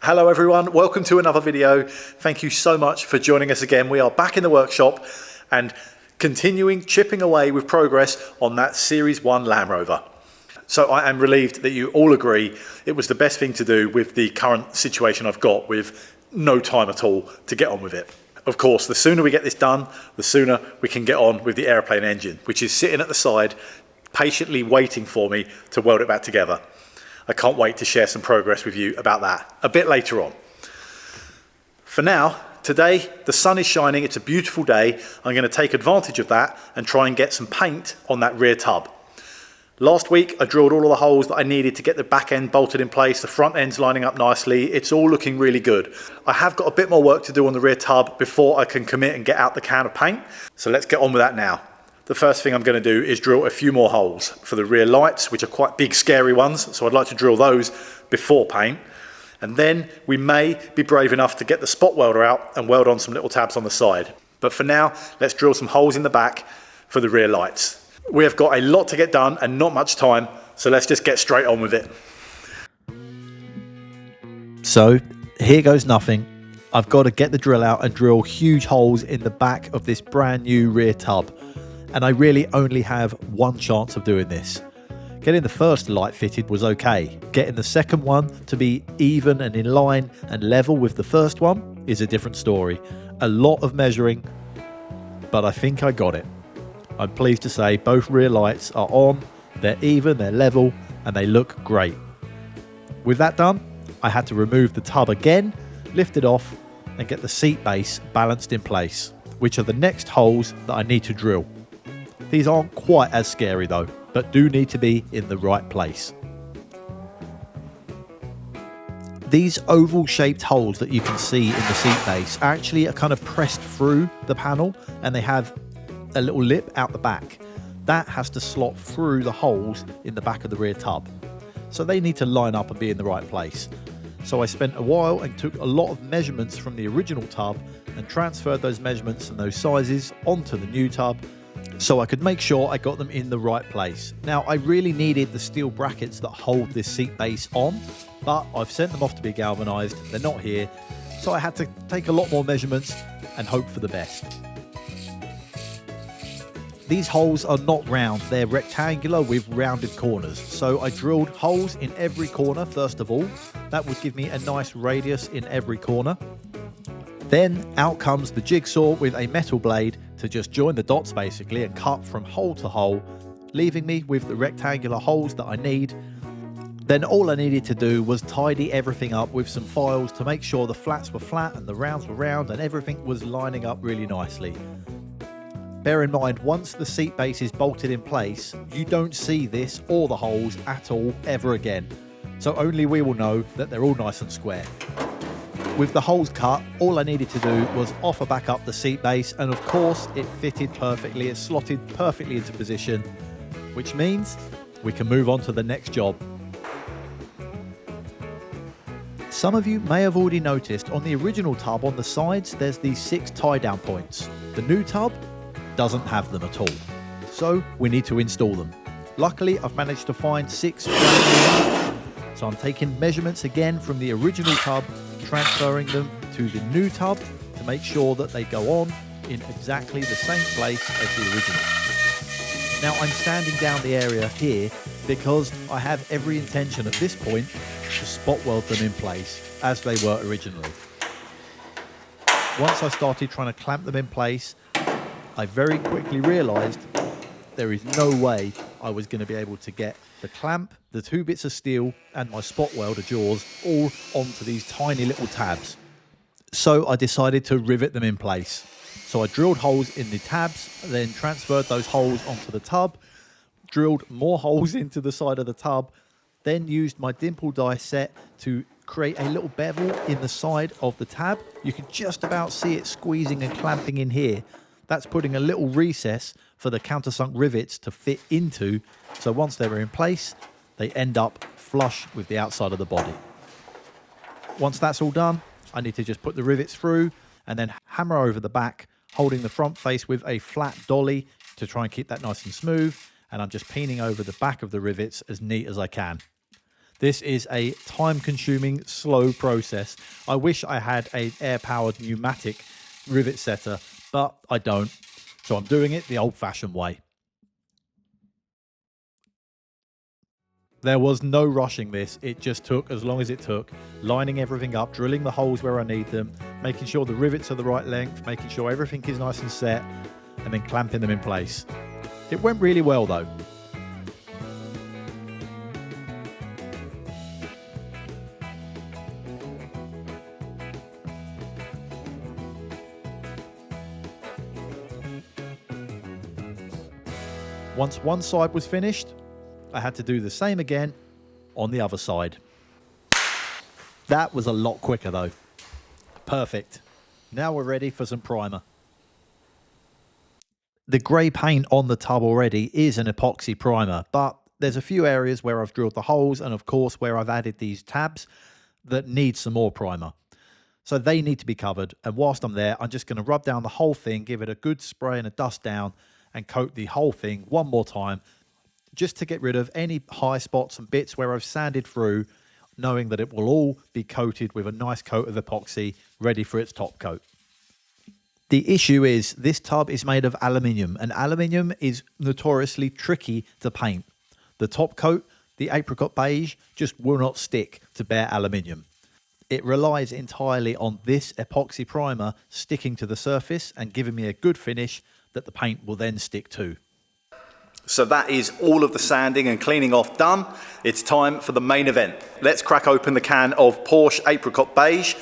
Hello everyone, welcome to another video. Thank you so much for joining us again. We are back in the workshop and continuing chipping away with progress on that Series 1 Land Rover. So I am relieved that you all agree it was the best thing to do with the current situation I've got with no time at all to get on with it. Of course, the sooner we get this done, the sooner we can get on with the airplane engine, which is sitting at the side, patiently waiting for me to weld it back together. I can't wait to share some progress with you about that a bit later on. For now, today the sun is shining, it's a beautiful day. I'm going to take advantage of that and try and get some paint on that rear tub. Last week I drilled all of the holes that I needed to get the back end bolted in place, the front end's lining up nicely, it's all looking really good. I have got a bit more work to do on the rear tub before I can commit and get out the can of paint, so let's get on with that now. The first thing I'm going to do is drill a few more holes for the rear lights, which are quite big, scary ones, so I'd like to drill those before paint. And then we may be brave enough to get the spot welder out and weld on some little tabs on the side. But for now, let's drill some holes in the back for the rear lights. We have got a lot to get done and not much time, so let's just get straight on with it. So here goes nothing. I've got to get the drill out and drill huge holes in the back of this brand new rear tub. And I really only have one chance of doing this. Getting the first light fitted was okay. Getting the second one to be even and in line and level with the first one is a different story. A lot of measuring, but I think I got it. I'm pleased to say both rear lights are on, they're even, they're level, and they look great. With that done, I had to remove the tub again, lift it off, and get the seat base balanced in place, which are the next holes that I need to drill. These aren't quite as scary though, but do need to be in the right place. These oval shaped holes that you can see in the seat base actually are kind of pressed through the panel, and they have a little lip out the back. That has to slot through the holes in the back of the rear tub. So they need to line up and be in the right place. So I spent a while and took a lot of measurements from the original tub and transferred those measurements and those sizes onto the new tub, so I could make sure I got them in the right place. Now, I really needed the steel brackets that hold this seat base on, but I've sent them off to be galvanized. They're not here, so I had to take a lot more measurements and hope for the best. These holes are not round, they're rectangular with rounded corners. So I drilled holes in every corner first of all. That would give me a nice radius in every corner. Then out comes the jigsaw with a metal blade to just join the dots basically and cut from hole to hole, leaving me with the rectangular holes that I need. Then all I needed to do was tidy everything up with some files to make sure the flats were flat and the rounds were round and everything was lining up really nicely. Bear in mind, once the seat base is bolted in place, you don't see this or the holes at all ever again. So only we will know that they're all nice and square. With the holes cut, all I needed to do was offer back up the seat base, and of course it fitted perfectly, it slotted perfectly into position, which means we can move on to the next job. Some of you may have already noticed on the original tub on the sides there's these 6 tie down points. The new tub doesn't have them at all, so we need to install them. Luckily I've managed to find 6 brand new ones, so I'm taking measurements again from the original tub, transferring them to the new tub to make sure that they go on in exactly the same place as the original. Now I'm sanding down the area here because I have every intention at this point to spot weld them in place as they were originally. Once I started trying to clamp them in place, I very quickly realised there is no way I was going to be able to get the clamp, the 2 bits of steel and my spot welder jaws all onto these tiny little tabs. So I decided to rivet them in place. So I drilled holes in the tabs, then transferred those holes onto the tub, drilled more holes into the side of the tub, then used my dimple die set to create a little bevel in the side of the tab. You can just about see it squeezing and clamping in here. That's putting a little recess for the countersunk rivets to fit into, so once they're in place, they end up flush with the outside of the body. Once that's all done, I need to just put the rivets through and then hammer over the back, holding the front face with a flat dolly to try and keep that nice and smooth, and I'm just peening over the back of the rivets as neat as I can. This is a time-consuming, slow process. I wish I had an air-powered pneumatic rivet setter, but I don't. So I'm doing it the old-fashioned way. There was no rushing this. It just took as long as it took, lining everything up, drilling the holes where I need them, making sure the rivets are the right length, making sure everything is nice and set, and then clamping them in place. It went really well though. Once one side was finished, I had to do the same again on the other side. That was a lot quicker though. Perfect. Now we're ready for some primer. The grey paint on the tub already is an epoxy primer, but there's a few areas where I've drilled the holes and of course where I've added these tabs that need some more primer. So they need to be covered, and whilst I'm there, I'm just going to rub down the whole thing, give it a good spray and a dust down, and coat the whole thing one more time, just to get rid of any high spots and bits where I've sanded through, knowing that it will all be coated with a nice coat of epoxy ready for its top coat. The issue is this tub is made of aluminium, and aluminium is notoriously tricky to paint. The top coat, the apricot beige, just will not stick to bare aluminium. It relies entirely on this epoxy primer sticking to the surface and giving me a good finish that the paint will then stick to. So that is all of the sanding and cleaning off done. It's time for the main event. Let's crack open the can of Porsche Apricot Beige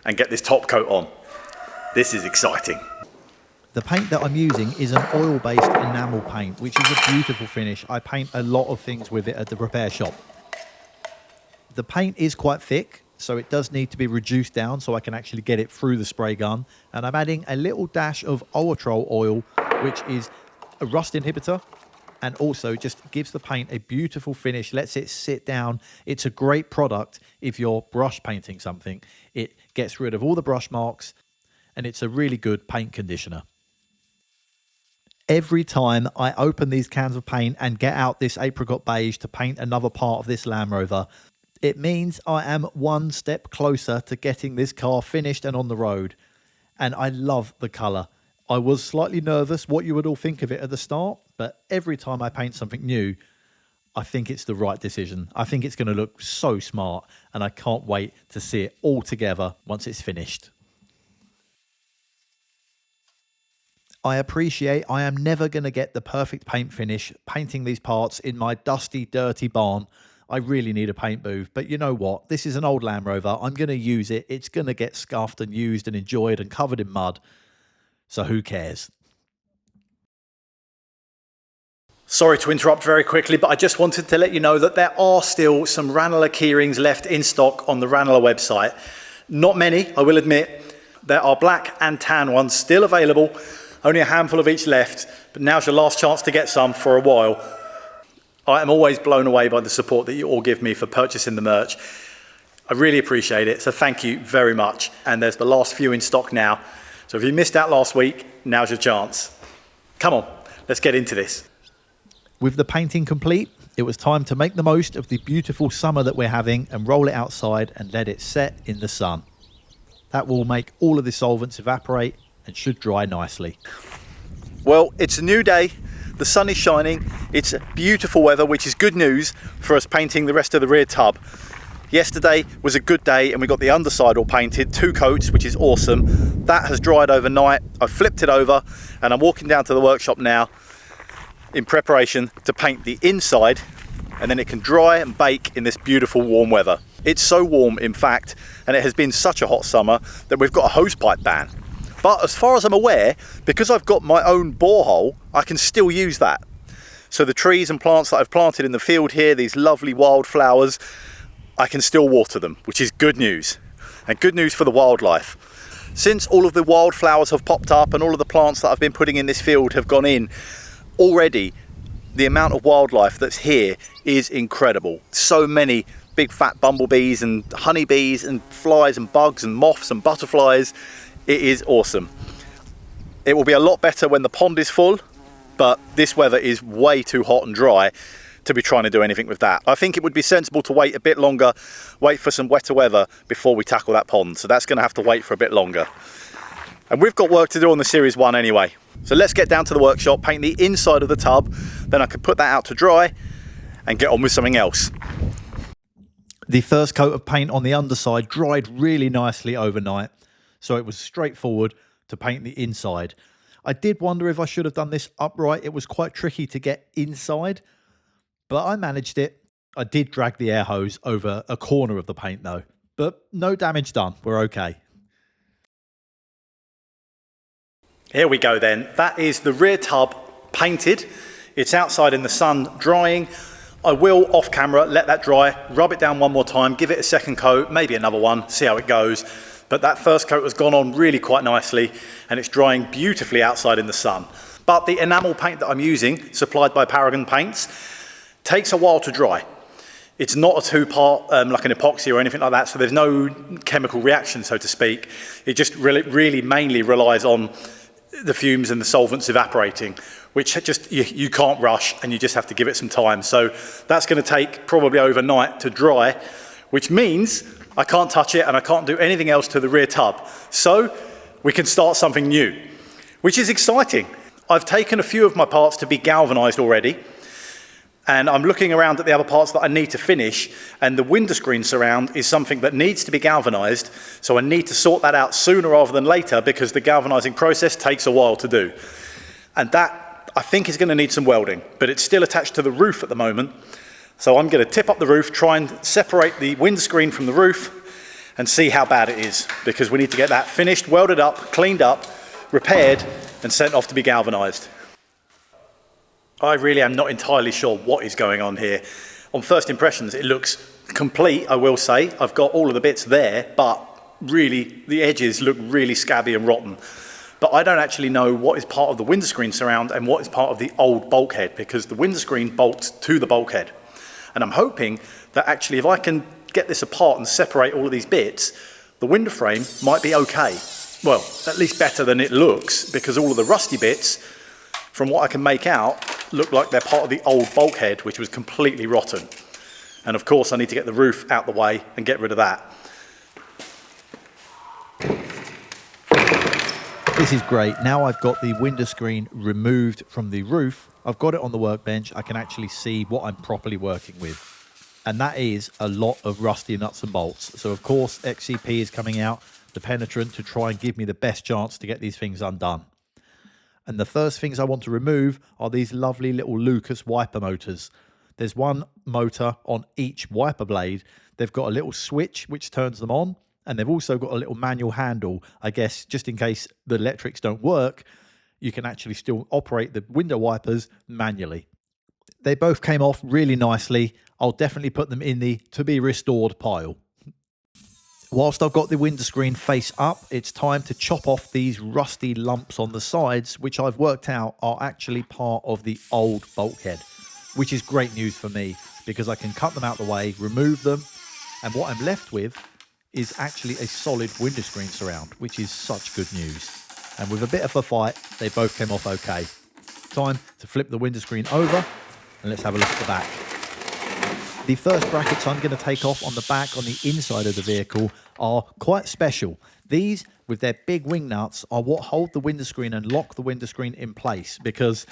and get this top coat on. This is exciting. The paint that I'm using is an oil-based enamel paint, which is a beautiful finish. I paint a lot of things with it at the repair shop. The paint is quite thick, so it does need to be reduced down so I can actually get it through the spray gun. And I'm adding a little dash of Oatrol oil, which is a rust inhibitor, and also just gives the paint a beautiful finish, lets it sit down. It's a great product if you're brush painting something. It gets rid of all the brush marks, and it's a really good paint conditioner. Every time I open these cans of paint and get out this Apricot Beige to paint another part of this Land Rover, it means I am one step closer to getting this car finished and on the road. And I love the colour. I was slightly nervous what you would all think of it at the start, but every time I paint something new, I think it's the right decision. I think it's going to look so smart, and I can't wait to see it all together once it's finished. I appreciate I am never going to get the perfect paint finish painting these parts in my dusty, dirty barn. I really need a paint booth, but you know what? This is an old Land Rover. I'm going to use it. It's going to get scuffed and used and enjoyed and covered in mud. So who cares? Sorry to interrupt very quickly, but I just wanted to let you know that there are still some Ranelagh keyrings left in stock on the Ranelagh website. Not many, I will admit. There are black and tan ones still available. Only a handful of each left, but now's your last chance to get some for a while. I am always blown away by the support that you all give me for purchasing the merch. I really appreciate it, so thank you very much. And there's the last few in stock now. So if you missed out last week, now's your chance. Come on, let's get into this. With the painting complete, it was time to make the most of the beautiful summer that we're having and roll it outside and let it set in the sun. That will make all of the solvents evaporate and should dry nicely. Well, it's a new day. The sun is shining. It's beautiful weather, which is good news for us painting the rest of the rear tub. Yesterday was a good day and we got the underside all painted, 2 coats, which is awesome. That has dried overnight. I've flipped it over and I'm walking down to the workshop now in preparation to paint the inside, and then it can dry and bake in this beautiful warm weather. It's so warm, in fact, and it has been such a hot summer that we've got a hosepipe ban. But as far as I'm aware, because I've got my own borehole, I can still use that. So the trees and plants that I've planted in the field here, these lovely wildflowers, I can still water them, which is good news. And good news for the wildlife. Since all of the wildflowers have popped up and all of the plants that I've been putting in this field have gone in, already the amount of wildlife that's here is incredible. So many big fat bumblebees and honeybees and flies and bugs and moths and butterflies. It is awesome. It will be a lot better when the pond is full, but this weather is way too hot and dry to be trying to do anything with that. I think it would be sensible to wait a bit longer, wait for some wetter weather before we tackle that pond. So that's going to have to wait for a bit longer. And we've got work to do on the Series 1 anyway. So let's get down to the workshop, paint the inside of the tub, then I can put that out to dry and get on with something else. The first coat of paint on the underside dried really nicely overnight, so it was straightforward to paint the inside. I did wonder if I should have done this upright. It was quite tricky to get inside, but I managed it. I did drag the air hose over a corner of the paint though, but no damage done. We're okay. Here we go then. That is the rear tub painted. It's outside in the sun drying. I will, off camera, let that dry, rub it down one more time, give it a second coat, maybe another one, see how it goes. But that first coat has gone on really quite nicely and it's drying beautifully outside in the sun. But the enamel paint that I'm using, supplied by Paragon Paints, takes a while to dry. It's not a two-part like an epoxy or anything like that, so there's no chemical reaction, so to speak. It just really mainly relies on the fumes and the solvents evaporating, which just you can't rush and you just have to give it some time. So that's going to take probably overnight to dry, which means I can't touch it and I can't do anything else to the rear tub. So we can start something new, which is exciting. I've taken a few of my parts to be galvanized already, and I'm looking around at the other parts that I need to finish, and the windscreen surround is something that needs to be galvanized, so I need to sort that out sooner rather than later because the galvanizing process takes a while to do. And that, I think, is going to need some welding, but it's still attached to the roof at the moment. So I'm going to tip up the roof, try and separate the windscreen from the roof and see how bad it is, because we need to get that finished, welded up, cleaned up, repaired and sent off to be galvanized. I really am not entirely sure what is going on here. On first impressions, it looks complete, I will say. I've got all of the bits there, but really the edges look really scabby and rotten. But I don't actually know what is part of the windscreen surround and what is part of the old bulkhead, because the windscreen bolts to the bulkhead. And I'm hoping that actually if I can get this apart and separate all of these bits, the window frame might be okay. Well, at least better than it looks, because all of the rusty bits, from what I can make out, look like they're part of the old bulkhead, which was completely rotten. And of course I need to get the roof out the way and get rid of that. This is great. Now I've got the window screen removed from the roof. I've got it on the workbench. I can actually see what I'm properly working with. And that is a lot of rusty nuts and bolts. So of course XCP is coming out, the penetrant, to try and give me the best chance to get these things undone. And the first things I want to remove are these lovely little Lucas wiper motors. There's one motor on each wiper blade. They've got a little switch which turns them on, and they've also got a little manual handle. I guess just in case the electrics don't work, you can actually still operate the window wipers manually. They both came off really nicely. I'll definitely put them in the to be restored pile. Whilst I've got the window screen face up, it's time to chop off these rusty lumps on the sides, which I've worked out are actually part of the old bulkhead, which is great news for me because I can cut them out the way, remove them, and what I'm left with is actually a solid window screen surround, which is such good news. And with a bit of a fight, they both came off okay. Time to flip the window screen over and let's have a look at the back. The first brackets I'm going to take off on the back on the inside of the vehicle are quite special. These, with their big wing nuts, are what hold the window screen and lock the window screen in place, because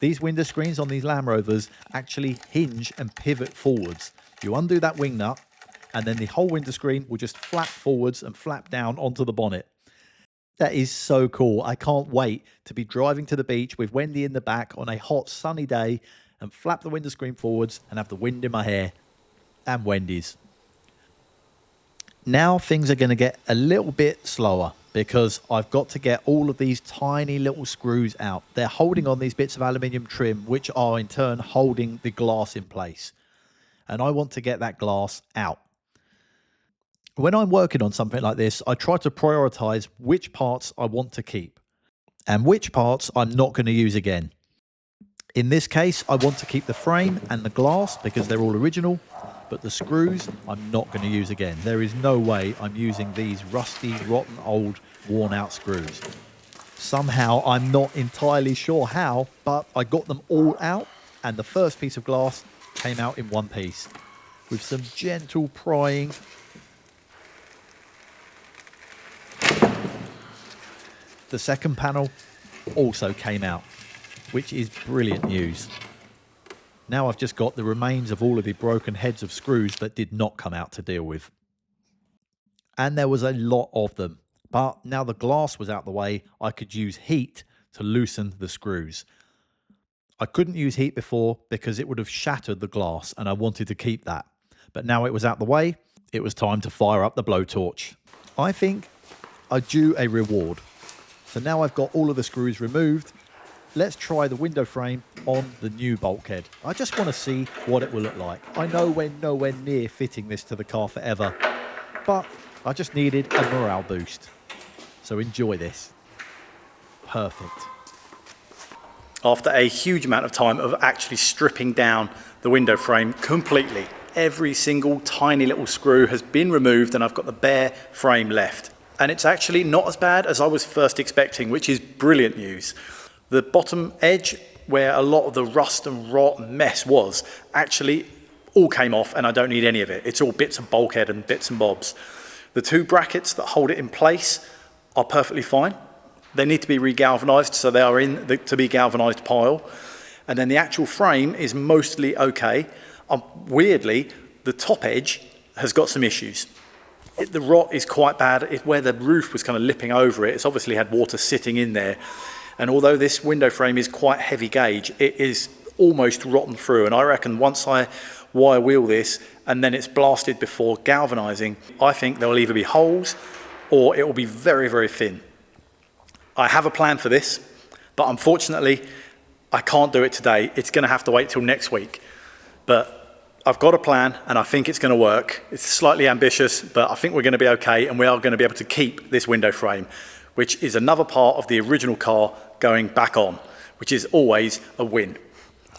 these window screens on these Land Rovers actually hinge and pivot forwards. You undo that wing nut and then the whole window screen will just flap forwards and flap down onto the bonnet. That is so cool. I can't wait to be driving to the beach with Wendy in the back on a hot sunny day and flap the window screen forwards and have the wind in my hair. And Wendy's. Now things are going to get a little bit slower because I've got to get all of these tiny little screws out. They're holding on these bits of aluminium trim, which are in turn holding the glass in place. And I want to get that glass out. When I'm working on something like this, I try to prioritize which parts I want to keep and which parts I'm not going to use again. In this case, I want to keep the frame and the glass because they're all original, but the screws I'm not going to use again. There is no way I'm using these rusty, rotten, old, worn-out screws. Somehow, I'm not entirely sure how, but I got them all out, and the first piece of glass came out in one piece. With some gentle prying, the second panel also came out, which is brilliant news. Now I've just got the remains of all of the broken heads of screws that did not come out to deal with. And there was a lot of them. But now the glass was out the way, I could use heat to loosen the screws. I couldn't use heat before because it would have shattered the glass, and I wanted to keep that. But now it was out the way, it was time to fire up the blowtorch. I think I due a reward. So now I've got all of the screws removed. Let's try the window frame on the new bulkhead. I just want to see what it will look like. I know we're nowhere near fitting this to the car forever, but I just needed a morale boost. So enjoy this. Perfect. After a huge amount of time of actually stripping down the window frame completely, every single tiny little screw has been removed and I've got the bare frame left. And it's actually not as bad as I was first expecting, which is brilliant news. The bottom edge, where a lot of the rust and rot and mess was, actually all came off and I don't need any of it. It's all bits of bulkhead and bits and bobs. The two brackets that hold it in place are perfectly fine. They need to be re-galvanized, so they are in the to be galvanized pile. And then the actual frame is mostly okay. Weirdly, the top edge has got some issues. The rot is quite bad. Where the roof was kind of lipping over it, it's obviously had water sitting in there. And although this window frame is quite heavy gauge, it is almost rotten through. And I reckon once I wire wheel this and then it's blasted before galvanizing, I think there will either be holes or it will be very, very thin. I have a plan for this, but unfortunately, I can't do it today. It's going to have to wait till next week. But I've got a plan and I think it's going to work. It's slightly ambitious, but I think we're going to be okay and we are going to be able to keep this window frame, which is another part of the original car going back on, which is always a win.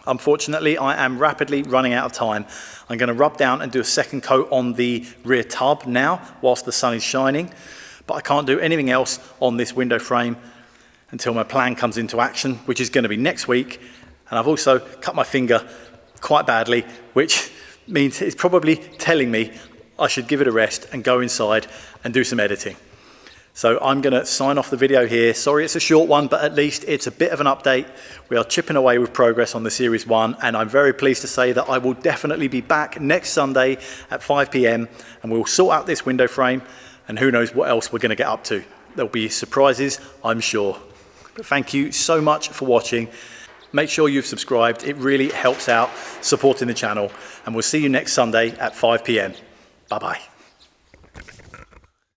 Unfortunately, I am rapidly running out of time. I'm going to rub down and do a second coat on the rear tub now whilst the sun is shining, but I can't do anything else on this window frame until my plan comes into action, which is going to be next week. And I've also cut my finger quite badly, which means it's probably telling me I should give it a rest and go inside and do some editing. So I'm going to sign off the video here. Sorry it's a short one, but at least it's a bit of an update. We are chipping away with progress on the Series 1, and I'm very pleased to say that I will definitely be back next Sunday at 5 p.m. and we'll sort out this window frame, and who knows what else we're going to get up to. There'll be surprises, I'm sure. But thank you so much for watching. Make sure you've subscribed. It really helps out supporting the channel, and we'll see you next Sunday at 5 p.m. Bye-bye.